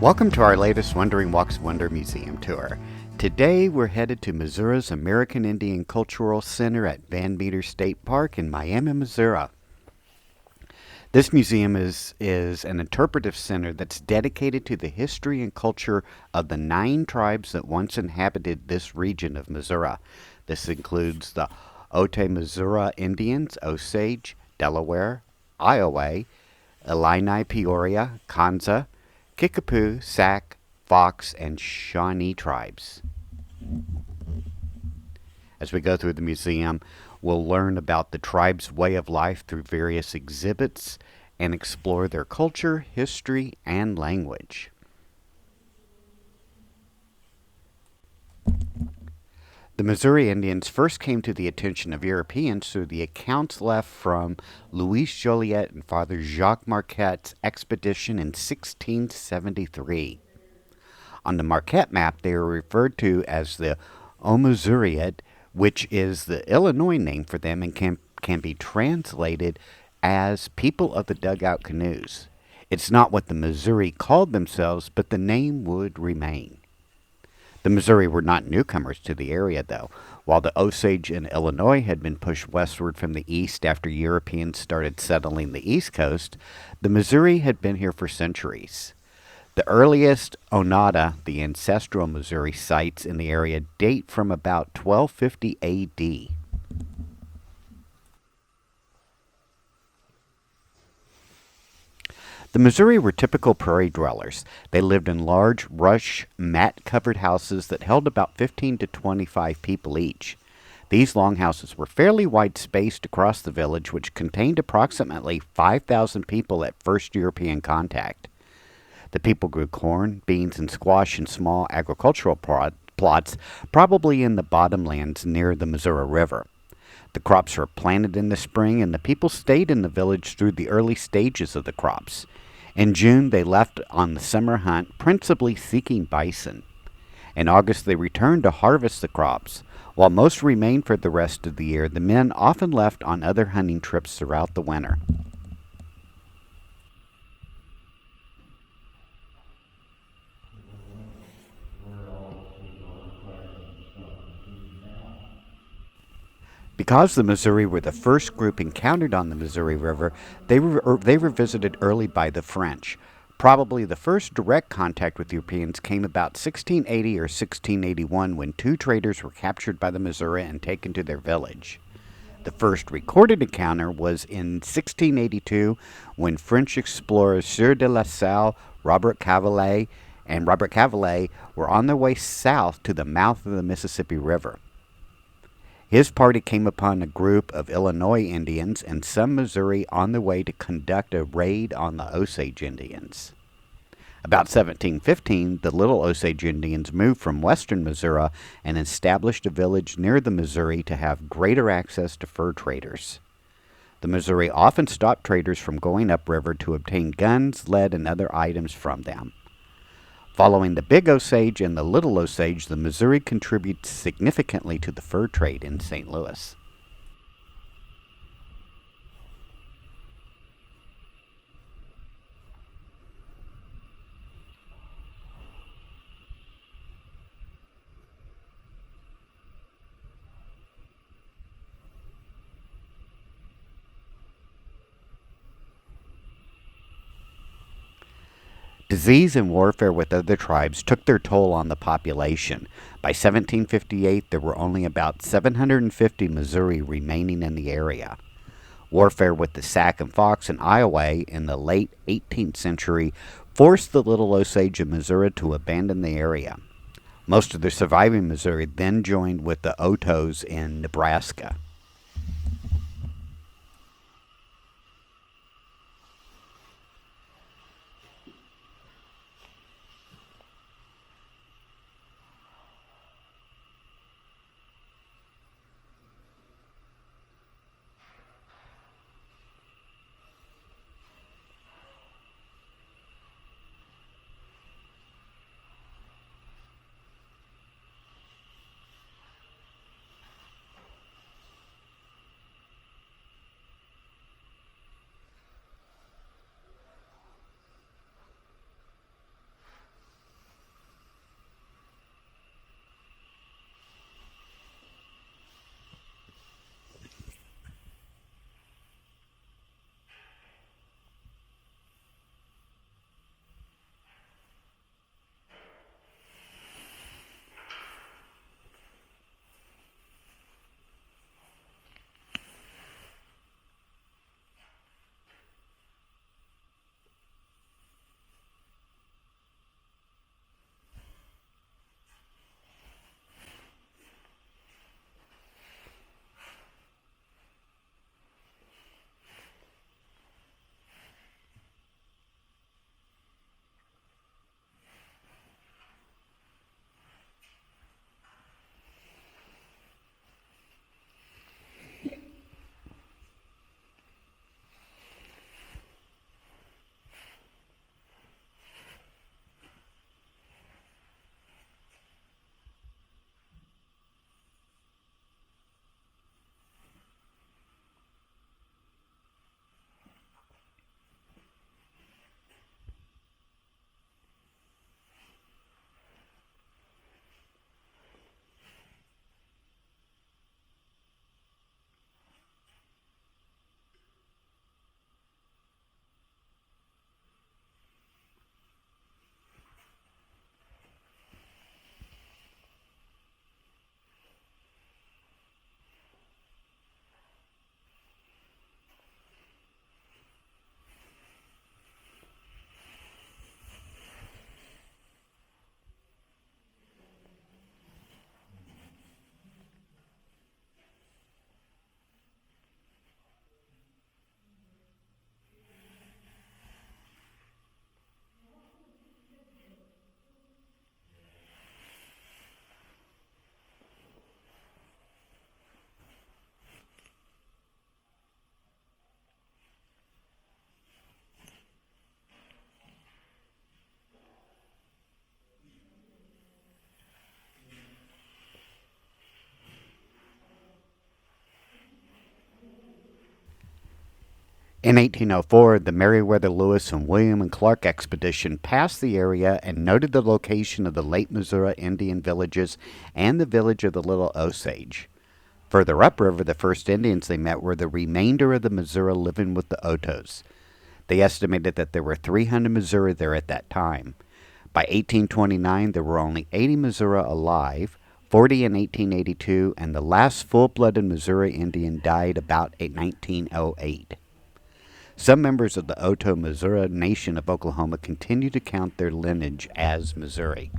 Welcome to our latest Wandering Walks Wonder Museum tour. Today we're headed to Missouri's American Indian Cultural Center at Van Meter State Park in Miami, Missouri. This museum is an interpretive center that's dedicated to the history and culture of the 9 tribes that once inhabited this region of Missouri. This includes the Otoe-Missouria Indians, Osage, Delaware, Ioway, Ilini-Peoria, Kanza, Kickapoo, Sac, Fox, and Shawnee tribes. As we go through the museum, we'll learn about the tribe's way of life through various exhibits and explore their culture, history, and language. The Missouri Indians first came to the attention of Europeans through the accounts left from Louis Joliet and Father Jacques Marquette's expedition in 1673. On the Marquette map, they are referred to as the Otoe-Missouria, which is the Illinois name for them and can be translated as people of the dugout canoes. It's not what the Missouri called themselves, but the name would remain. The Missouri were not newcomers to the area, though. While the Osage in Illinois had been pushed westward from the east after Europeans started settling the East Coast, the Missouri had been here for centuries. The earliest Onada, the ancestral Missouri sites in the area, date from about 1250 A.D. The Missouri were typical prairie dwellers. They lived in large, rush, mat-covered houses that held about 15 to 25 people each. These longhouses were fairly wide-spaced across the village, which contained approximately 5,000 people at first European contact. The people grew corn, beans, and squash in small agricultural plots, probably in the bottomlands near the Missouri River. The crops were planted in the spring, and the people stayed in the village through the early stages of the crops. In June, they left on the summer hunt, principally seeking bison. In August, they returned to harvest the crops. While most remained for the rest of the year, the men often left on other hunting trips throughout the winter. Because the Missouri were the first group encountered on the Missouri River, they were visited early by the French. Probably the first direct contact with Europeans came about 1680 or 1681 when 2 traders were captured by the Missouri and taken to their village. The first recorded encounter was in 1682 when French explorers Sieur de la Salle, Robert Cavelier were on their way south to the mouth of the Mississippi River. His party came upon a group of Illinois Indians and some Missouri on their way to conduct a raid on the Osage Indians. About 1715, the Little Osage Indians moved from western Missouri and established a village near the Missouri to have greater access to fur traders. The Missouri often stopped traders from going upriver to obtain guns, lead, and other items from them. Following the Big Osage and the Little Osage, the Missouri contributed significantly to the fur trade in St. Louis. Disease and warfare with other tribes took their toll on the population. By 1758, there were only about 750 Missouri remaining in the area. Warfare with the Sac and Fox in Ioway in the late 18th century forced the Little Osage of Missouri to abandon the area. Most of the surviving Missouri then joined with the Otoes in Nebraska. In 1804, the Meriwether Lewis and William and Clark expedition passed the area and noted the location of the Lake Missouri Indian villages and the village of the Little Osage. Further upriver, the first Indians they met were the remainder of the Missouri living with the Otoes. They estimated that there were 300 Missouri there at that time. By 1829, there were only 80 Missouri alive, 40 in 1882, and the last full-blooded Missouri Indian died about 1908. Some members of the Otoe-Missouria Nation of Oklahoma continue to count their lineage as Missouri.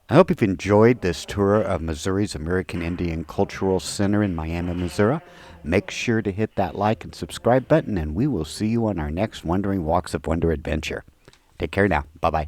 I hope you've enjoyed this tour of Missouri's American Indian Cultural Center in Miami, Missouri. Make sure to hit that like and subscribe button, and we will see you on our next Wandering Walks of Wonder adventure. Take care now. Bye-bye.